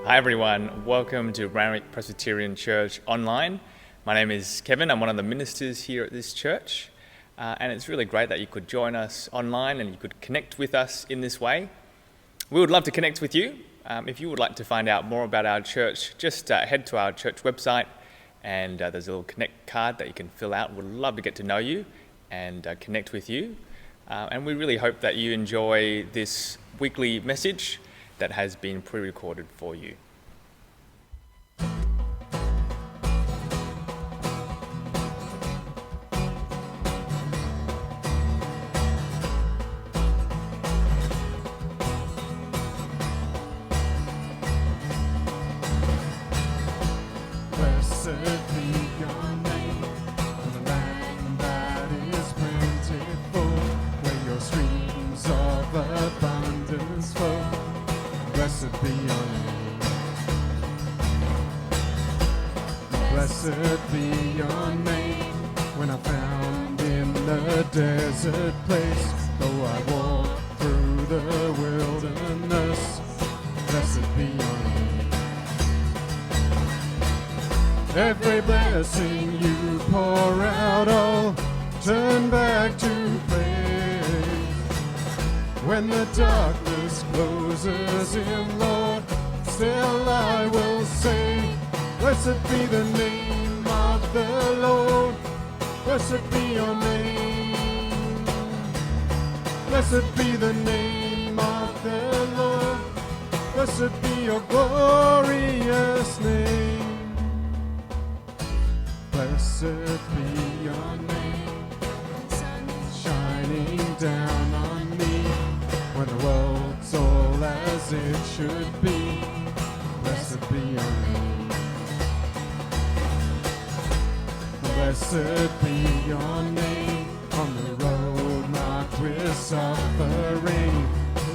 Hi everyone, welcome to Randwick Presbyterian Church Online. My name is Kevin, I'm one of the ministers here at this church, and it's really great that you could join us online and you could connect with us in this way. We would love to connect with you. If you would like to find out more about our church, just head to our church website and there's a little connect card that you can fill out. We'd love to get to know you and connect with you. And we really hope that you enjoy this weekly message that has been pre-recorded for you. Blessed be your name, on the land that is plentiful, where your streams of abundance flow. Blessed be your name. Blessed be your name, when I'm found in the desert place, though I walk through the wilderness. Blessed be your name. Every blessing you pour out, I'll turn back to praise. When the darkness closes in, Lord, still I will say, blessed be the name of the Lord. Blessed be your name. Blessed be the name of the Lord. Blessed be your glorious name. Blessed be your name, sun shining down on me, when the world's all as it should be. Blessed be your name. Blessed be your name, on the road marked with suffering,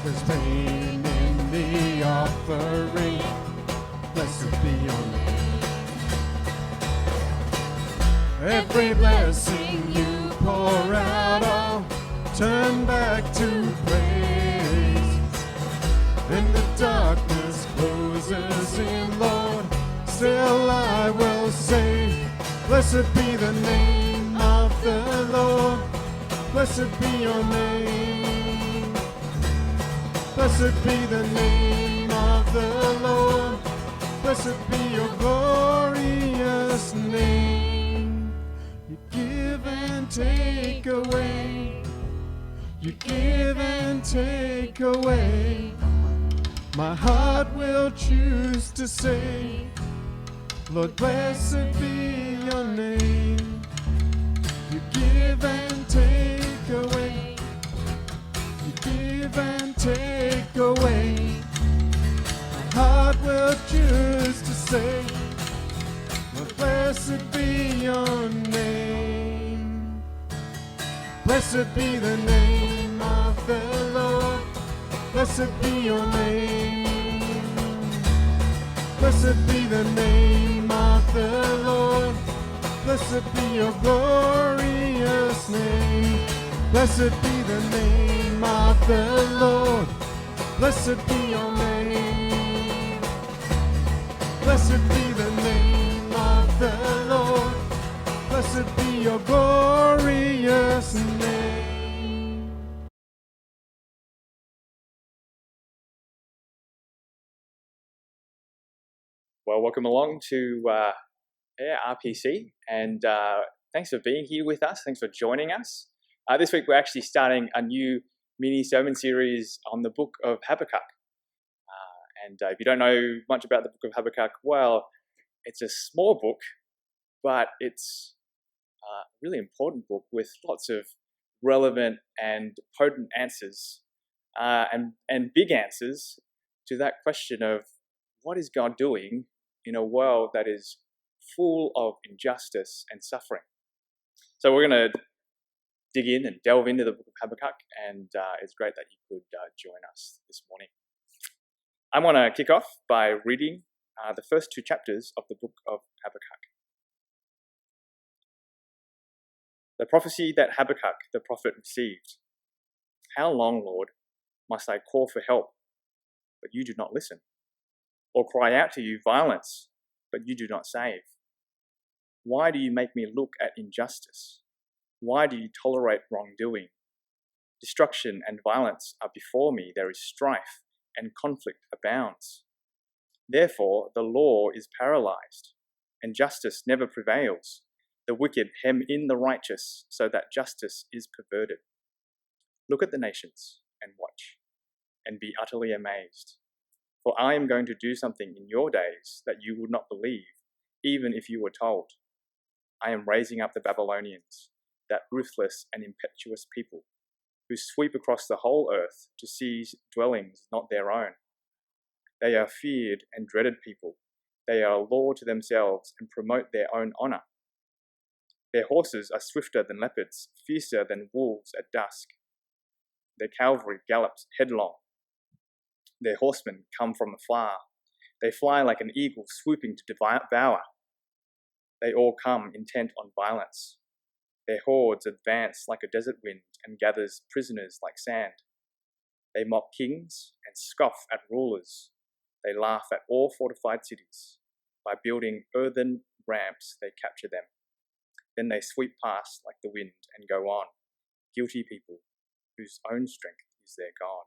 there's pain in the offering. Blessed be your name. Every blessing you pour out, I'll turn back to praise. In the darkness closes in, Lord, still I will say, blessed be the name of the Lord. Blessed be your name. Blessed be the name of the Lord. Blessed be your glorious name. You give and take away. You give and take away. My heart will choose to say, Lord, blessed be your name. You give and take away. You give and take away. My heart will choose to say, Lord, blessed be your name. Blessed be the name of the Lord. Blessed be your name. Blessed be the name of the Lord. Blessed be your glorious name. Blessed be the name of the Lord. Blessed be your name. Blessed be the name of the Lord. Blessed be your glorious name. Well, welcome along to RPC, and thanks for being here with us. Thanks for joining us. This week we're actually starting a new mini sermon series on the book of Habakkuk. And if you don't know much about the book of Habakkuk, well, it's a small book, but it's a really important book with lots of relevant and potent answers and big answers to that question of what is God doing in a world that is full of injustice and suffering. So we're going to dig in and delve into the book of Habakkuk, and it's great that you could join us this morning. I want to kick off by reading the first two chapters of the book of Habakkuk. The prophecy that Habakkuk the prophet received. How long, Lord, must I call for help, but you do not listen? or cry out to you violence, but you do not save? Why do you make me look at injustice? Why do you tolerate wrongdoing? Destruction and violence are before me. There is strife and conflict abounds. Therefore, the law is paralyzed, and justice never prevails. The wicked hem in the righteous, so that justice is perverted. Look at the nations and watch, and be utterly amazed. For I am going to do something in your days that you would not believe, even if you were told. I am raising up the Babylonians, that ruthless and impetuous people, who sweep across the whole earth to seize dwellings not their own. They are feared and dreaded people. They are a law to themselves and promote their own honor. Their horses are swifter than leopards, fiercer than wolves at dusk. Their cavalry gallops headlong. Their horsemen come from afar. They fly like an eagle swooping to devour. They all come intent on violence. Their hordes advance like a desert wind and gathers prisoners like sand. They mock kings and scoff at rulers. They laugh at all fortified cities. By building earthen ramps, they capture them. Then they sweep past like the wind and go on, guilty people whose own strength is their God.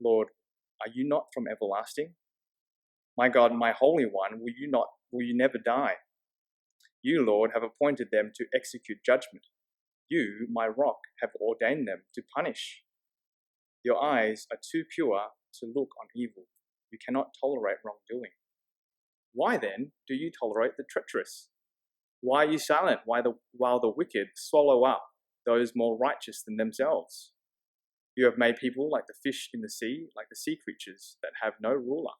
Lord, are you not from everlasting? My God, my Holy One, will you never die? You, Lord, have appointed them to execute judgment. You, my rock, have ordained them to punish. Your eyes are too pure to look on evil. You cannot tolerate wrongdoing. Why then do you tolerate the treacherous? Why are you silent while the wicked swallow up those more righteous than themselves? You have made people like the fish in the sea, like the sea creatures that have no ruler.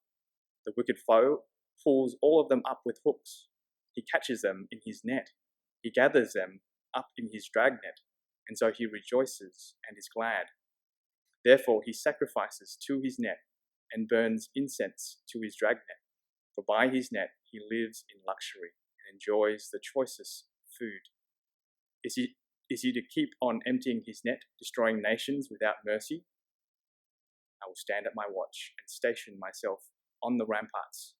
The wicked foe pulls all of them up with hooks. He catches them in his net. He gathers them up in his dragnet, and so he rejoices and is glad. Therefore he sacrifices to his net and burns incense to his dragnet. For by his net he lives in luxury and enjoys the choicest food. Is he to keep on emptying his net, destroying nations without mercy? I will stand at my watch and station myself on the ramparts.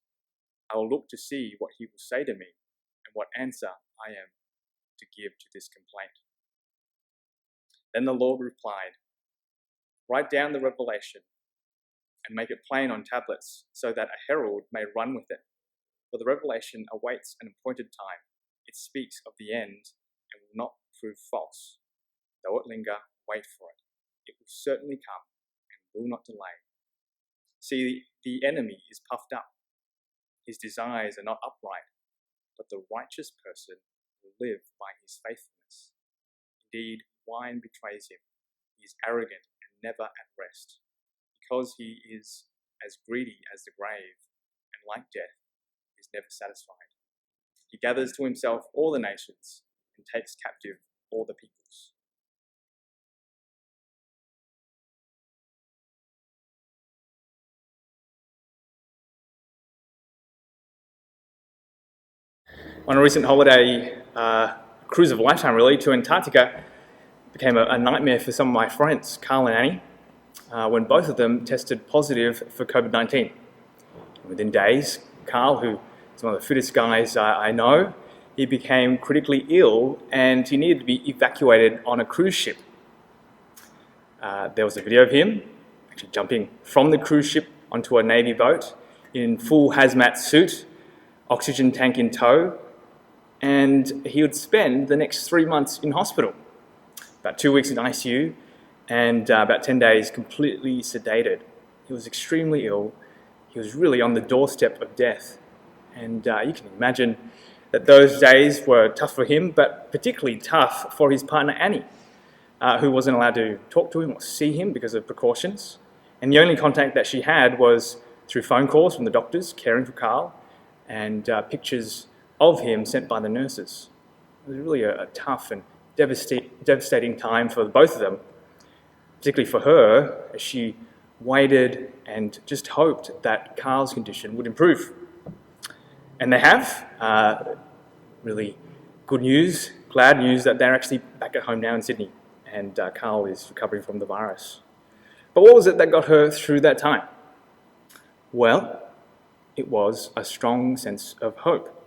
I will look to see what he will say to me and what answer I am to give to this complaint. Then the Lord replied, write down the revelation and make it plain on tablets so that a herald may run with it. For the revelation awaits an appointed time. It speaks of the end and will not prove false. Though it linger, wait for it. It will certainly come and will not delay. See, the enemy is puffed up. His desires are not upright, but the righteous person will live by his faithfulness. Indeed, wine betrays him. He is arrogant and never at rest, because he is as greedy as the grave, and like death, is never satisfied. He gathers to himself all the nations and takes captive all the peoples. On a recent holiday, cruise of a lifetime really, to Antarctica became a nightmare for some of my friends, Carl and Annie, when both of them tested positive for COVID-19. Within days, Carl, who is one of the fittest guys I know, he became critically ill and he needed to be evacuated on a cruise ship. There was a video of him actually jumping from the cruise ship onto a Navy boat in full hazmat suit, oxygen tank in tow, and he would spend the next 3 months in hospital. About 2 weeks in ICU and about 10 days completely sedated. He was extremely ill. He was really on the doorstep of death. And you can imagine that those days were tough for him, but particularly tough for his partner Annie, who wasn't allowed to talk to him or see him because of precautions. And the only contact that she had was through phone calls from the doctors caring for Carl and pictures of him sent by the nurses. It was really a tough and devastating time for both of them, particularly for her, as she waited and just hoped that Carl's condition would improve. And they have. Really good news, glad news that they're actually back at home now in Sydney and Carl is recovering from the virus. But what was it that got her through that time? Well, it was a strong sense of hope.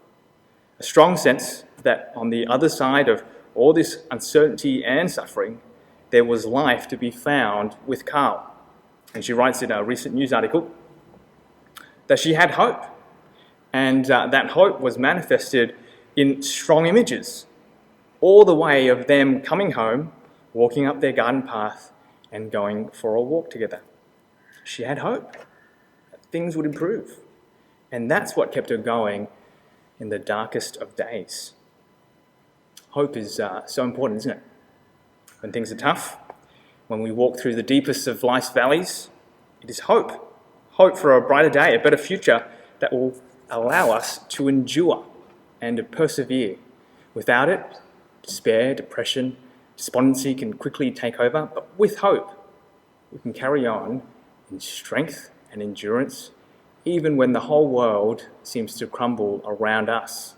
A strong sense that on the other side of all this uncertainty and suffering, there was life to be found with Carl. And she writes in a recent news article that she had hope. And that hope was manifested in strong images, all the way of them coming home, walking up their garden path and going for a walk together. She had hope that things would improve. And that's what kept her going in the darkest of days. Hope is so important, isn't it? When things are tough, when we walk through the deepest of life's valleys, it is hope. Hope for a brighter day, a better future that will allow us to endure and to persevere. Without it, despair, depression, despondency can quickly take over. But with hope, we can carry on in strength and endurance, even when the whole world seems to crumble around us.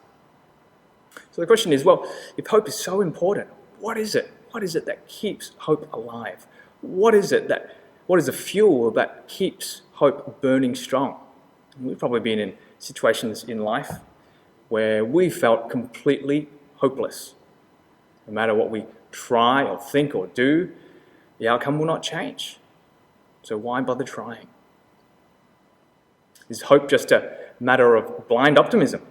So the question is, well, if hope is so important, what is it? What is it that keeps hope alive? What is the fuel that keeps hope burning strong? We've probably been in situations in life where we felt completely hopeless. No matter what we try or think or do, the outcome will not change. So why bother trying? Is hope just a matter of blind optimism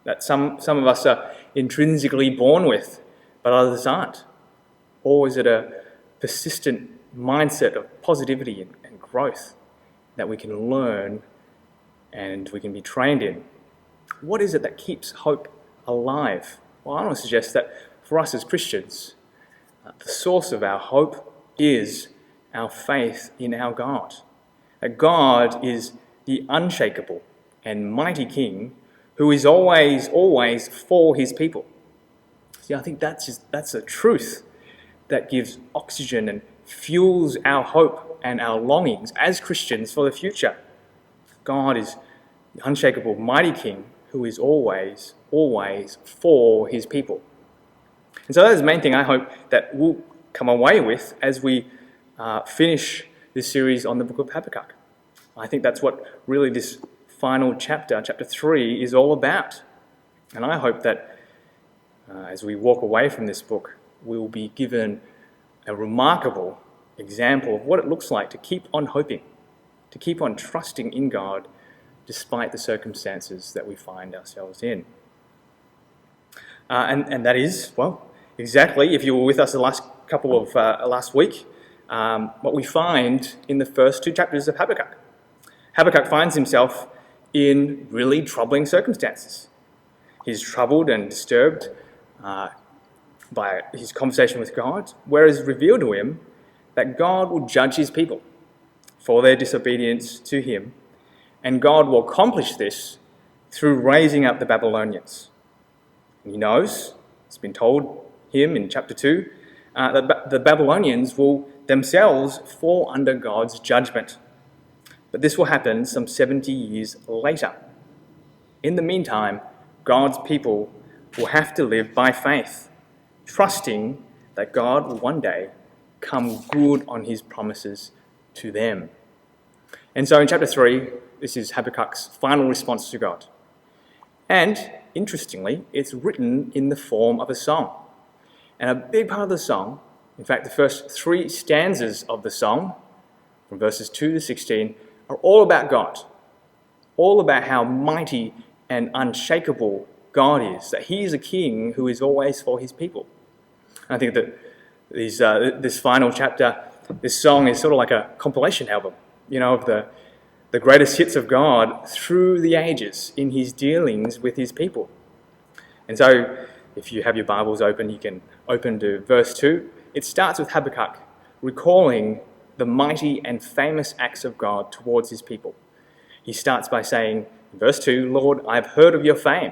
that some of us are intrinsically born with, but others aren't? Or is it a persistent mindset of positivity and growth that we can learn and we can be trained in? What is it that keeps hope alive? Well, I want to suggest that for us as Christians, the source of our hope is our faith in our God. That God is the unshakable and mighty King who is always for his people. See, I think that's a truth that gives oxygen and fuels our hope and our longings as Christians for the future. God is the unshakable, mighty King who is always for his people. And so that is the main thing I hope that we'll come away with as we finish this series on the book of Habakkuk. I think that's what really this final chapter 3, is all about. And I hope that as we walk away from this book, we'll be given a remarkable example of what it looks like to keep on hoping, to keep on trusting in God despite the circumstances that we find ourselves in. And that is, well, exactly, if you were with us the last week, what we find in the first 2 chapters of Habakkuk. Habakkuk finds himself in really troubling circumstances. He's troubled and disturbed by his conversation with God, where it's revealed to him that God will judge his people for their disobedience to him, and God will accomplish this through raising up the Babylonians. And he knows, it's been told him in chapter 2, that the Babylonians will themselves fall under God's judgment. But this will happen some 70 years later. In the meantime, God's people will have to live by faith, trusting that God will one day come good on his promises to them. And so in chapter 3, this is Habakkuk's final response to God. And interestingly, it's written in the form of a song. And a big part of the song, in fact, the first 3 stanzas of the song, from verses 2 to 16, are all about God, all about how mighty and unshakable God is, that he is a king who is always for his people. And I think that this final chapter, this song is sort of like a compilation album, of the greatest hits of God through the ages in his dealings with his people. And so if you have your Bibles open, you can open to verse 2. It starts with Habakkuk recalling the mighty and famous acts of God towards his people. He starts by saying, verse 2, Lord, I have heard of your fame.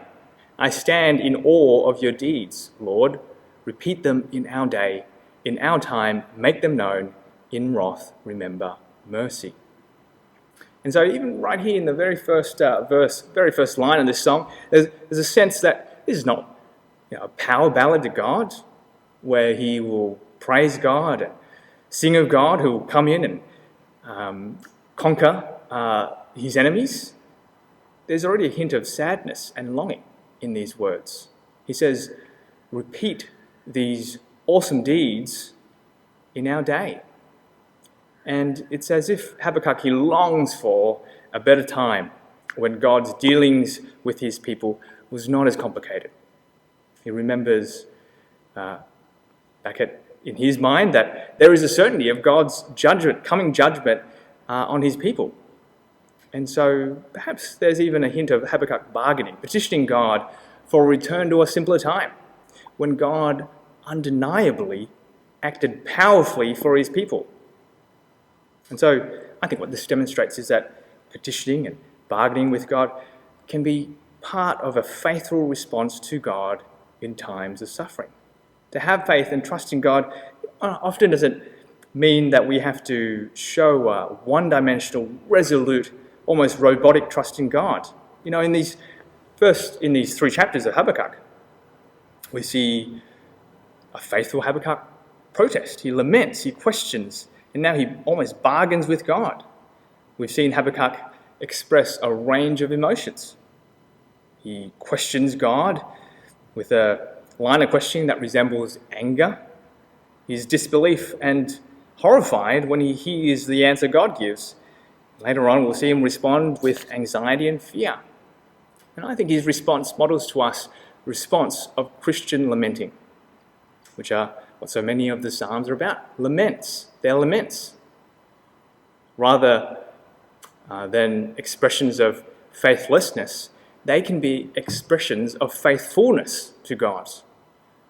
I stand in awe of your deeds. Lord, repeat them in our day. In our time, make them known. In wrath, remember mercy. And so even right here in the very first line of this song, there's a sense that this is not a power ballad to God, where he will praise God and sing of God who will come in and conquer his enemies, there's already a hint of sadness and longing in these words. He says, repeat these awesome deeds in our day. And it's as if Habakkuk, he longs for a better time when God's dealings with his people was not as complicated. He remembers in his mind that there is a certainty of God's coming judgment on his people. And so perhaps there's even a hint of Habakkuk bargaining, petitioning God for a return to a simpler time when God undeniably acted powerfully for his people. And so I think what this demonstrates is that petitioning and bargaining with God can be part of a faithful response to God in times of suffering. To have faith and trust in God often doesn't mean that we have to show a one-dimensional, resolute, almost robotic trust in God. You know, in these 3 chapters of Habakkuk, we see a faithful Habakkuk protest. He laments, he questions, and now he almost bargains with God. We've seen Habakkuk express a range of emotions. He questions God with a line of questioning that resembles anger. He's disbelief and horrified when he hears the answer God gives. Later on, we'll see him respond with anxiety and fear. And I think his response models to us response of Christian lamenting, which are what so many of the Psalms are about. Laments. They're laments. Rather than expressions of faithlessness, they can be expressions of faithfulness to God.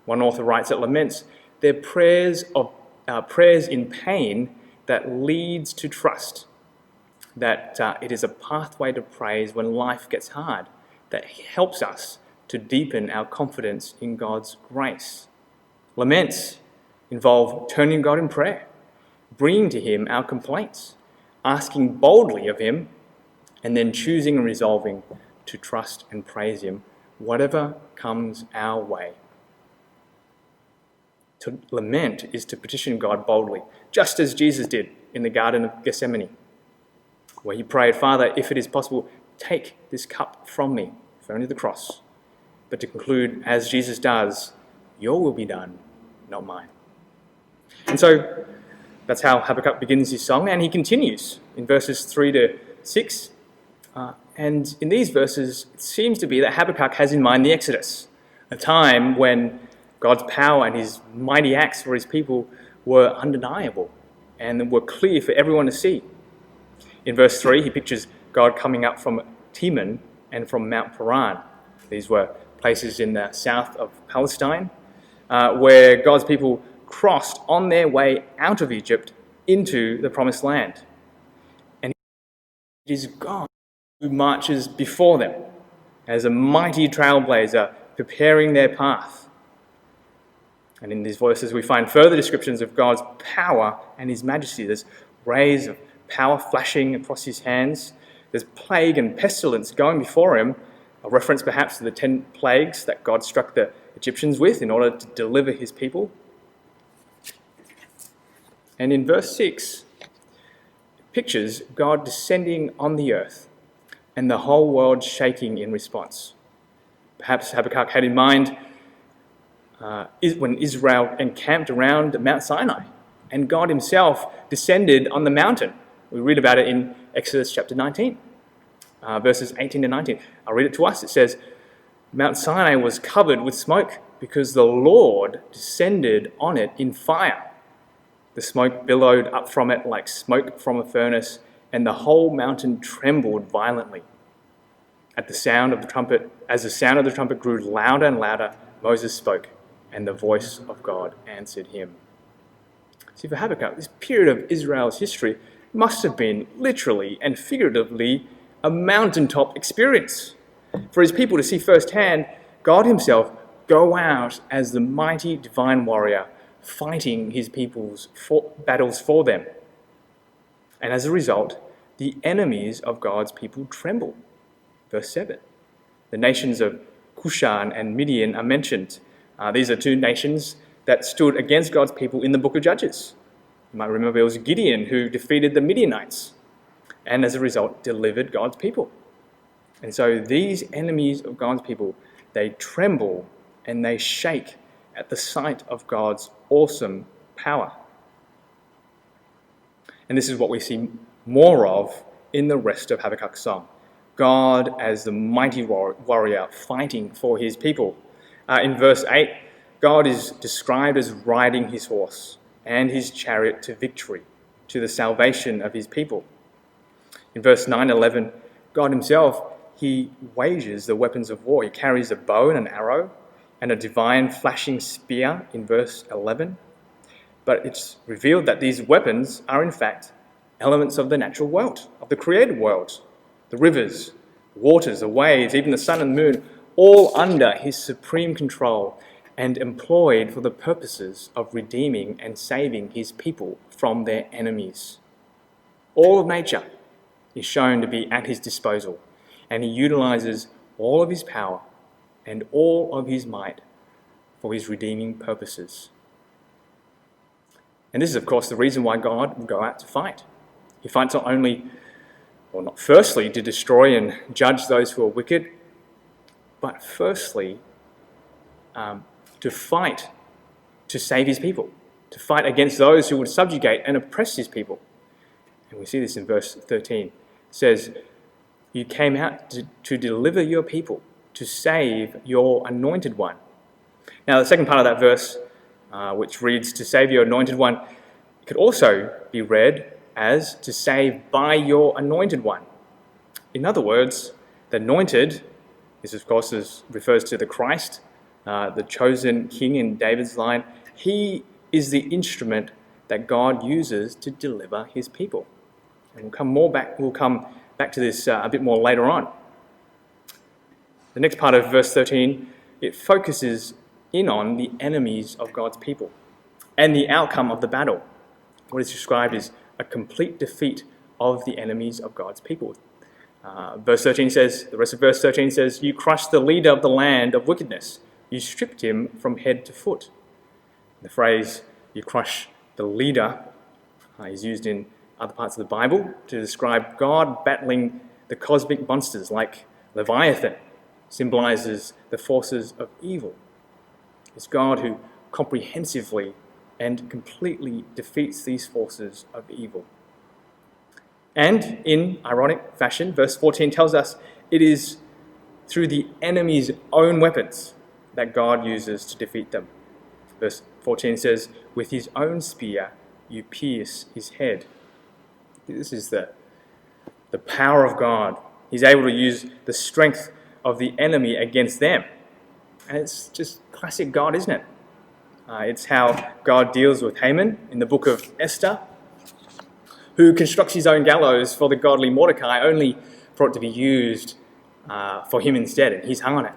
One author writes that laments, they're prayers in pain that leads to trust, that it is a pathway to praise when life gets hard, that helps us to deepen our confidence in God's grace. Laments involve turning God in prayer, bringing to him our complaints, asking boldly of him, and then choosing and resolving to trust and praise him, whatever comes our way. To lament is to petition God boldly, just as Jesus did in the Garden of Gethsemane, where he prayed, Father, if it is possible, take this cup from me, if only the cross, but to conclude, as Jesus does, your will be done, not mine. And so that's how Habakkuk begins his song, and he continues in verses 3 to 6. And in these verses, it seems to be that Habakkuk has in mind the Exodus, a time when God's power and his mighty acts for his people were undeniable and were clear for everyone to see. In verse 3, he pictures God coming up from Teman and from Mount Paran. These were places in the south of Palestine where God's people crossed on their way out of Egypt into the Promised Land. And it is God who marches before them as a mighty trailblazer preparing their path. And in these verses we find further descriptions of God's power and his majesty. There's rays of power flashing across his hands. There's plague and pestilence going before him, a reference perhaps to the 10 plagues that God struck the Egyptians with in order to deliver his people. And in verse 6, it pictures God descending on the earth and the whole world shaking in response. Perhaps Habakkuk had in mind when Israel encamped around Mount Sinai and God himself descended on the mountain. We read about it in Exodus chapter 19, verses 18 to 19. I'll read it to us. It says, Mount Sinai was covered with smoke because the Lord descended on it in fire. The smoke billowed up from it like smoke from a furnace, and the whole mountain trembled violently. At the sound of the trumpet, as the sound of the trumpet grew louder and louder, Moses spoke, and the voice of God answered him. See, for Habakkuk, this period of Israel's history must have been literally and figuratively a mountaintop experience. For his people to see firsthand God himself go out as the mighty divine warrior, fighting his people's battles for them. And as a result, the enemies of God's people tremble. Verse 7. The nations of Cushan and Midian are mentioned. These are 2 nations that stood against God's people in the book of Judges. You might remember it was Gideon who defeated the Midianites. and as a result delivered God's people. And so these enemies of God's people, they tremble and they shake at the sight of God's awesome power. And this is what we see more of in the rest of Habakkuk's song. God as the mighty warrior fighting for his people. In verse 8, God is described as riding his horse and his chariot to victory, to the salvation of his people. In verse 9-11, God himself, he wages the weapons of war. He carries a bow and an arrow and a divine flashing spear in verse 11. But it's revealed that these weapons are in fact elements of the natural world, of the created world. The rivers, waters, the waves, even the sun and moon, all under his supreme control and employed for the purposes of redeeming and saving his people from their enemies. All of nature is shown to be at his disposal, and he utilizes all of his power and all of his might for his redeeming purposes. And this is, of course, the reason why God will go out to fight. He fights not firstly to destroy and judge those who are wicked, but firstly to fight to save his people, to fight against those who would subjugate and oppress his people. And we see this in verse 13. It says, "You came out to deliver your people, to save your anointed one." Now, the second part of that verse, which reads, "to save your anointed one," could also be read as "to save by your anointed one." In other words, the anointed, this of course refers to the Christ, the chosen king in David's line. He is the instrument that God uses to deliver his people. And we'll come back to this a bit more later on. The next part of verse 13, it focuses in on the enemies of God's people and the outcome of the battle. What is described as a complete defeat of the enemies of God's people. Verse 13 says, the rest of verse 13 says, "You crushed the leader of the land of wickedness. You stripped him from head to foot." The phrase, "you crush the leader," is used in other parts of the Bible to describe God battling the cosmic monsters like Leviathan, symbolizes the forces of evil. It's God who comprehensively and completely defeats these forces of evil. And in ironic fashion, verse 14 tells us it is through the enemy's own weapons that God uses to defeat them. Verse 14 says, "With his own spear you pierce his head." This is the power of God. He's able to use the strength of the enemy against them. And it's just classic God, isn't it? It's how God deals with Haman in the book of Esther, who constructs his own gallows for the godly Mordecai, only for it to be used for him instead, and he's hung on it.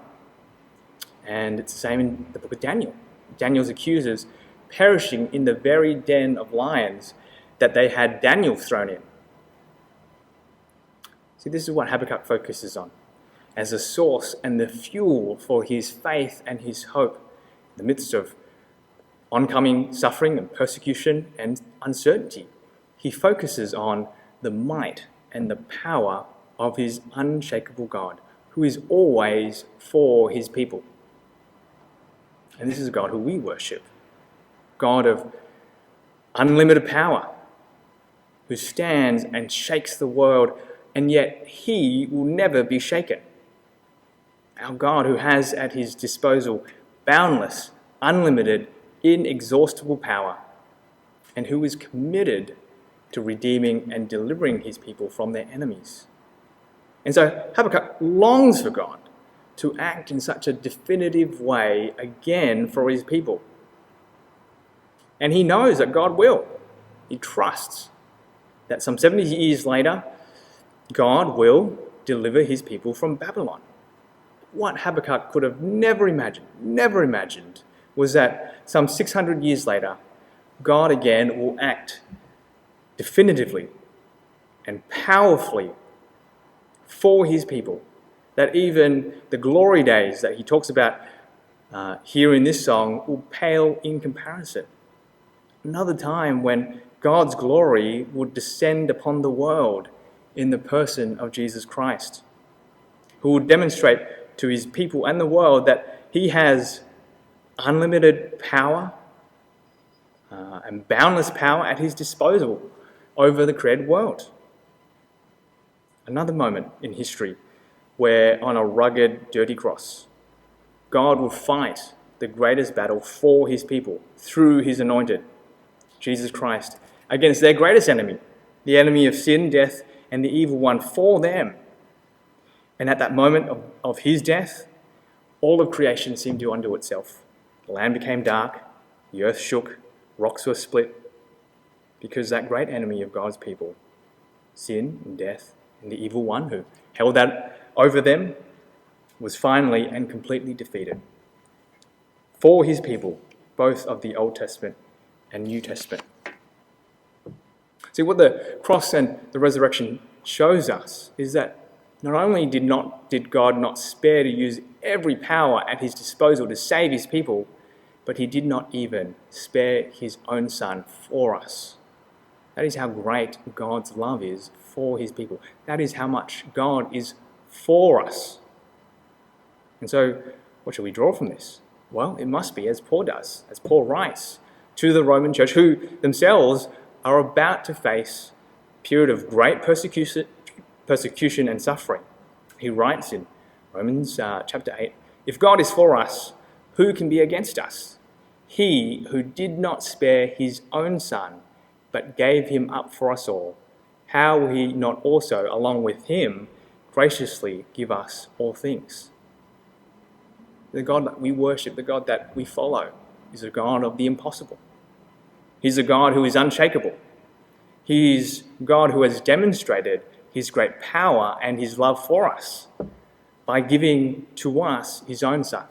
And it's the same in the book of Daniel. Daniel's accusers perishing in the very den of lions that they had Daniel thrown in. See, this is what Habakkuk focuses on as a source and the fuel for his faith and his hope in the midst of oncoming suffering and persecution and uncertainty. He focuses on the might and the power of his unshakable God, who is always for his people. And this is a God who we worship, God of unlimited power, who stands and shakes the world, and yet he will never be shaken. Our God who has at his disposal boundless, unlimited, inexhaustible power, and who is committed to redeeming and delivering his people from their enemies. And so Habakkuk longs for God to act in such a definitive way again for his people. And he knows that God will. He trusts that some 70 years later, God will deliver his people from Babylon. What Habakkuk could have never imagined, was that some 600 years later, God again will act definitively and powerfully for his people, that even the glory days that he talks about here in this song will pale in comparison. Another time when God's glory would descend upon the world in the person of Jesus Christ, who will demonstrate to his people and the world that he has unlimited power and boundless power at his disposal over the created world. Another moment in history where on a rugged, dirty cross, God will fight the greatest battle for his people through his anointed, Jesus Christ, against their greatest enemy, the enemy of sin, death, and the evil one for them. And at that moment of his death, all of creation seemed to undo itself. The land became dark, the earth shook, rocks were split, because that great enemy of God's people, sin and death and the evil one who held that over them, was finally and completely defeated. For his people, both of the Old Testament and New Testament. See, what the cross and the resurrection shows us is that not only did God not spare to use every power at his disposal to save his people, but he did not even spare his own son for us. That is how great God's love is for his people. That is how much God is for us. And so, what shall we draw from this? Well, it must be as Paul does, as Paul writes to the Roman church, who themselves are about to face a period of great persecution and suffering. He writes in Romans chapter 8, "If God is for us, who can be against us? He who did not spare his own son, but gave him up for us all, how will he not also, along with him, graciously give us all things?" The God that we worship, the God that we follow, is a God of the impossible. He's a God who is unshakable. He is God who has demonstrated his great power and his love for us by giving to us his own son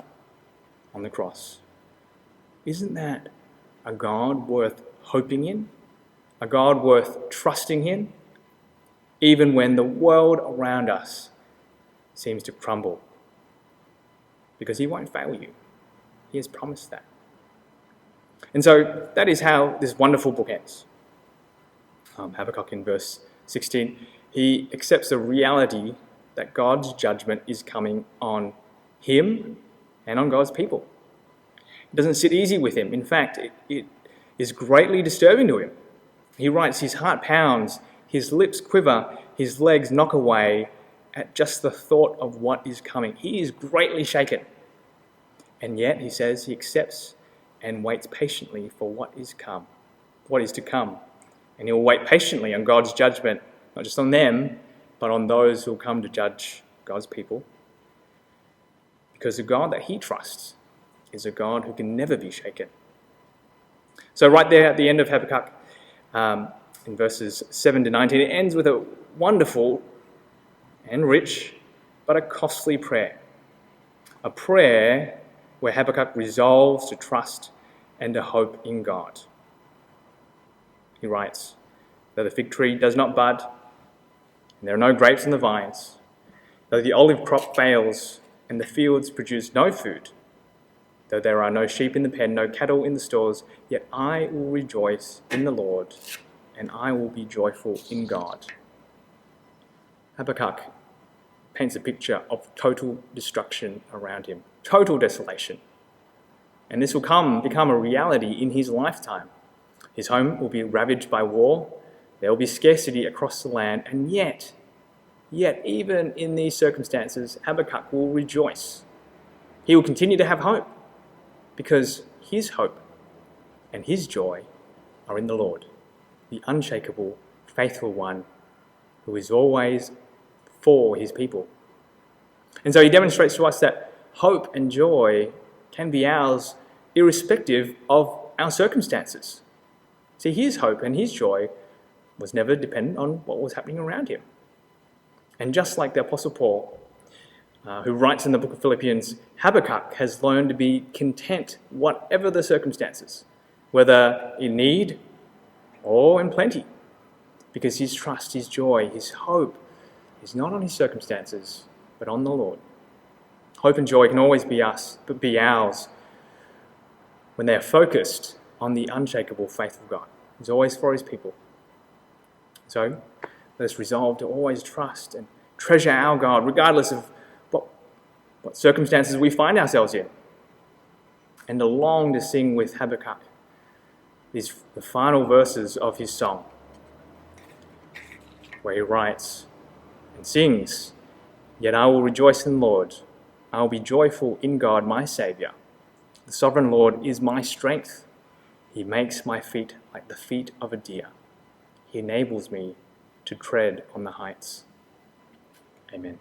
on the cross. Isn't that a God worth hoping in? A God worth trusting in? Even when the world around us seems to crumble. Because he won't fail you. He has promised that. And so that is how this wonderful book ends. Habakkuk in verse 16, he accepts the reality that God's judgment is coming on him and on God's people. It doesn't sit easy with him. In fact, it is greatly disturbing to him. He writes, his heart pounds, his lips quiver, his legs knock away at just the thought of what is coming. He is greatly shaken. And yet, he says, he accepts and waits patiently for what is to come. And he'll wait patiently on God's judgment, not just on them, but on those who will come to judge God's people. Because the God that he trusts is a God who can never be shaken. So right there at the end of Habakkuk, in verses 7 to 19, it ends with a wonderful and rich, but a costly prayer. A prayer where Habakkuk resolves to trust and to hope in God. He writes, "Though the fig tree does not bud, and there are no grapes in the vines, though the olive crop fails, and the fields produce no food, though there are no sheep in the pen, no cattle in the stores, yet I will rejoice in the Lord, and I will be joyful in God." Habakkuk paints a picture of total destruction around him, total desolation. And this will become a reality in his lifetime. His home will be ravaged by war, there will be scarcity across the land, and yet even in these circumstances, Habakkuk will rejoice. He will continue to have hope, because his hope and his joy are in the Lord, the unshakable, faithful one who is always for his people. And so he demonstrates to us that hope and joy can be ours irrespective of our circumstances. See, his hope and his joy was never dependent on what was happening around him. And just like the Apostle Paul, who writes in the book of Philippians, Habakkuk has learned to be content whatever the circumstances, whether in need or in plenty, because his trust, his joy, his hope is not on his circumstances, but on the Lord. Hope and joy can always be ours when they are focused on the unshakable faith of God. He's always for his people. So, Let us resolve to always trust and treasure our God, regardless of what circumstances we find ourselves in. And to long to sing with Habakkuk the final verses of his song, where he writes and sings, "Yet I will rejoice in the Lord. I will be joyful in God, my Saviour. The sovereign Lord is my strength. He makes my feet like the feet of a deer. He enables me to tread on the heights." Amen.